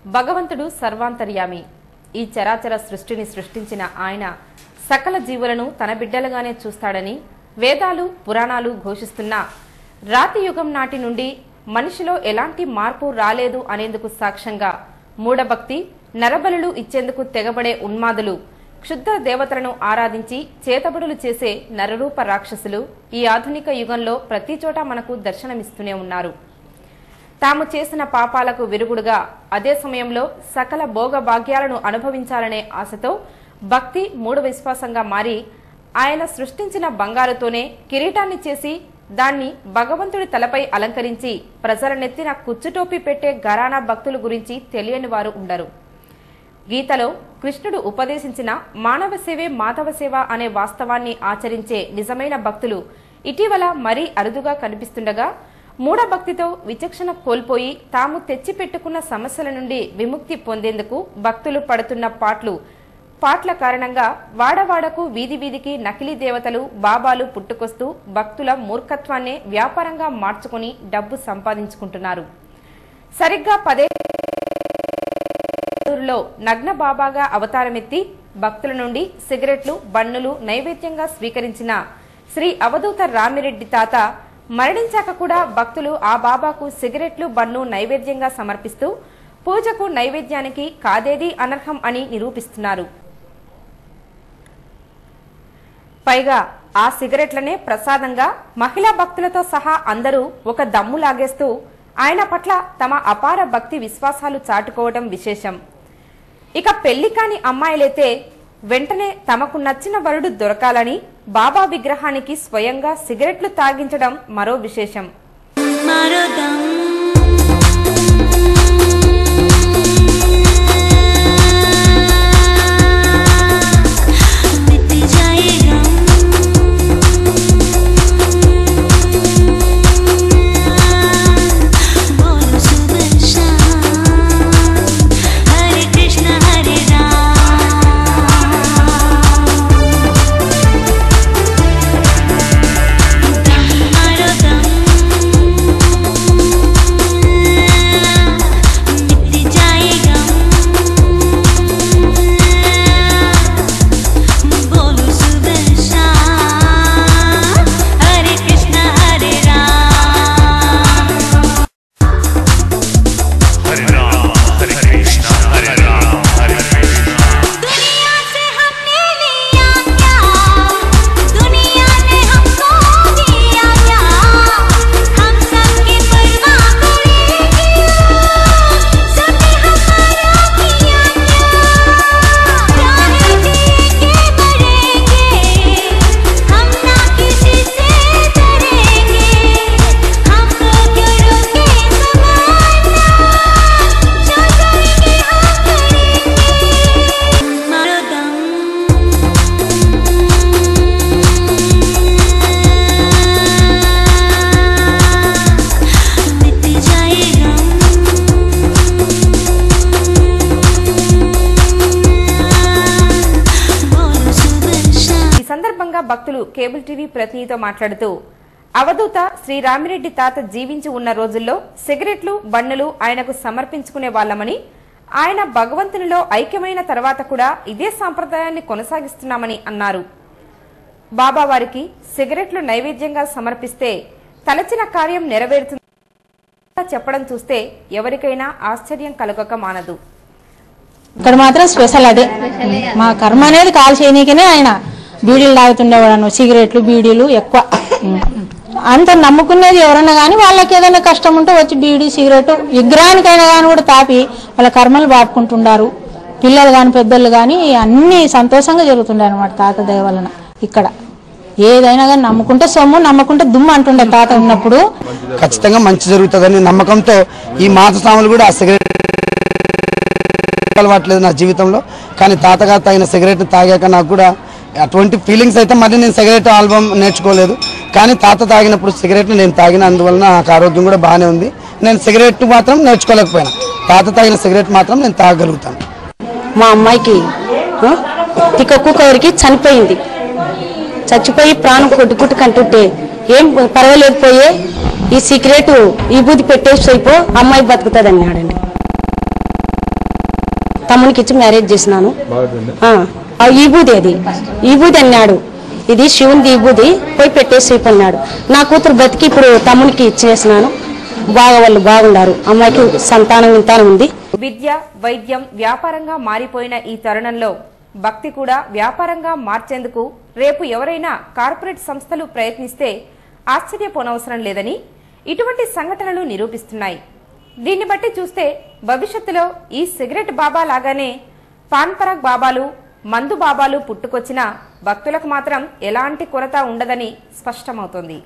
భగవంతుడు సర్వాంతర్యామి. ఈ చరాచర సృష్టిని సృష్టించిన ఆయన సకల జీవులను తన బిడ్డలుగానే చూస్తాడని వేదాలు పురాణాలు ఘోషిస్తున్న రాతి యుగం నాటి నుండి మనిషిలో ఎలాంటి మార్పు రాలేదు అనేందుకు సాక్ష్యంగా మూఢభక్తి నరబలులు ఇచ్చేందుకు తెగబడే ఉన్మాదులు క్షుద్ర దేవతలను ఆరాధించి చేతబడులు చేసే నరరూప రాక్షసులు ఈ ఆధునిక యుగంలో ప్రతి చోట మనకు దర్శనమిస్తూనే ఉన్నారు. తాము చేసిన పాపాలకు విరుగుడుగా అదే సమయంలో సకల భోగ భాగ్యాలను అనుభవించాలనే ఆశతో భక్తి మూఢ విశ్వాసంగా మారి ఆయన సృష్టించిన బంగారుతోనే కిరీటాన్ని చేసి దాన్ని భగవంతుడి తలపై అలంకరించి ప్రజల నెత్తిన కుచ్చుటోపి పెట్టే ఘరానా భక్తుల గురించి తెలియని వారు ఉండరు. గీతలో కృష్ణుడు ఉపదేశించిన మానవ సేవే మాధవ సేవ అనే వాస్తవాన్ని ఆచరించే నిజమైన భక్తులు ఇటీవల మరీ అరుదుగా కనిపిస్తుండగా మూఢభక్తితో విచక్షణ కోల్పోయి తాము తెచ్చిపెట్టుకున్న సమస్యల నుండి విముక్తి పొందేందుకు భక్తులు పడుతున్న పాట్ల కారణంగా వాడవాడకు వీధి వీధికి నకిలీ దేవతలు బాబాలు పుట్టుకొస్తూ భక్తుల మూర్ఖత్వాన్నే వ్యాపారంగా మార్చుకుని డబ్బు సంపాదించుకుంటున్నారు. సరిగ్గా 10 నగ్న బాబాగా అవతారమెత్తి భక్తుల నుండి సిగరెట్లు బన్నులు నైవేద్యంగా స్వీకరించిన శ్రీ అవధూత రామిరెడ్డి తాత మరణించాక కూడా భక్తులు ఆ బాబాకు సిగరెట్లు బన్ను నైవేద్యంగా సమర్పిస్తూ పూజకు నైవేద్యానికి కాదేది అనర్హం అని నిరూపిస్తున్నారు. పైగా ఆ సిగరెట్లనే ప్రసాదంగా మహిళా భక్తులతో సహా అందరూ ఒక దమ్ము లాగేస్తూ ఆయన పట్ల తమ అపార భక్తి విశ్వాసాలు చాటుకోవడం విశేషం. ఇక పెళ్లి కాని అమ్మాయిలైతే వెంటనే తమకు నచ్చిన వరుడు దొరకాలని బాబా విగ్రహానికి స్వయంగా సిగరెట్లు తాగించడం మరో విశేషం. భక్తులు కేబుల్ టీవీ ప్రతినిధితో మాట్లాడుతూ అవధూత శ్రీ రామిరెడ్డి తాత జీవించి ఉన్న రోజుల్లో సిగరెట్లు బన్నులు ఆయనకు సమర్పించుకునే వాళ్లమని, ఆయన భగవంతునిలో ఐక్యమైన తర్వాత కూడా ఇదే సాంప్రదాయాన్ని కొనసాగిస్తున్నామని అన్నారు. బాబా వారికి సిగరెట్లు నైవేద్యంగా సమర్పిస్తే తలచిన కార్యం నెరవేరుతుంది చెప్పడం చూస్తే ఎవరికైనా ఆశ్చర్యం కలగక మానదు. ఇక్కడ మాత్రం స్పెషల్ అదే, మా కర్మ అనేది కాల్ చేయనీకనే ఆయన బీడీలు తాగుతుండేవాడు. సిగరెట్లు బీడీలు ఎక్కువ అంత నమ్ముకునేది ఎవరన్నా కానీ వాళ్ళకి ఏదైనా కష్టం ఉంటే వచ్చి బీడీ సిగరెట్ విగ్రహానికైనా కానీ కూడా తాపి వాళ్ళ కర్మలు పాడుకుంటుండారు. పిల్లలు కానీ పెద్దలు కానీ అన్ని సంతోషంగా జరుగుతుండే అనమాట తాత దయ వలన. ఇక్కడ ఏదైనా కానీ నమ్ముకుంటే సొమ్ము నమ్మకుంటే దుమ్ము అంటుండే తాత ఉన్నప్పుడు. ఖచ్చితంగా మంచి జరుగుతుందని నమ్మకంతో ఈ మాత స్వాములు కూడా ఆ సిగరెట్ అలవాట్లేదు నా జీవితంలో. కానీ తాతగారు తాగిన సిగరెట్ తాగాక నాకు కూడా అటువంటి ఫీలింగ్స్ అయితే మరి నేను సిగరెట్ ఆల్బమ్ నేర్చుకోలేదు. కానీ తాత తాగినప్పుడు సిగరెట్లు నేను తాగిన, అందువలన నాకు ఆరోగ్యం కూడా బాగానే ఉంది. నేను సిగరెట్ మాత్రం నేర్చుకోలేకపోయినా, తాత తాగిన సిగరెట్ మాత్రం నేను తాగగలుగుతాను. మా అమ్మాయికి తిక్కరికి చనిపోయింది, చచ్చిపోయి ప్రాణం కొట్టుకుంటుంటే ఏం పర్వాలేకపోయే ఈ సిగరెట్ ఈ బూది పెట్టేసి అయిపో అమ్మాయి బతుకుతుంది అన్నాడండి. తమ్మునికి ఇచ్చి మ్యారేజ్ చేసినాను. ఈబూది అది ఈబూది అన్నాడు, ఇది శివుని ఈబూది పోయి పెట్టేసి అన్నాడు. నా కూతురు బతికి ఇప్పుడు తమ్మునికి ఇచ్చేసినాను. వాళ్ళు బాగుండారు. అమ్మాయికి సంతానం ఉంది. విద్య వైద్యం వ్యాపారంగా మారిపోయిన ఈ తరుణంలో భక్తి కూడా వ్యాపారంగా మార్చేందుకు రేపు ఎవరైనా కార్పొరేట్ సంస్థలు ప్రయత్నిస్తే ఆశ్చర్యపోనవసరం లేదని ఇటువంటి సంఘటనలు నిరూపిస్తున్నాయి. దీన్ని బట్టి చూస్తే భవిష్యత్తులో ఈ సిగరెట్ బాబా లాగానే పాన్ పరాగ్ బాబాలు, మందు బాబాలు పుట్టుకొచ్చినా భక్తులకు మాత్రం ఎలాంటి కొరత ఉండదని స్పష్టమవుతోంది.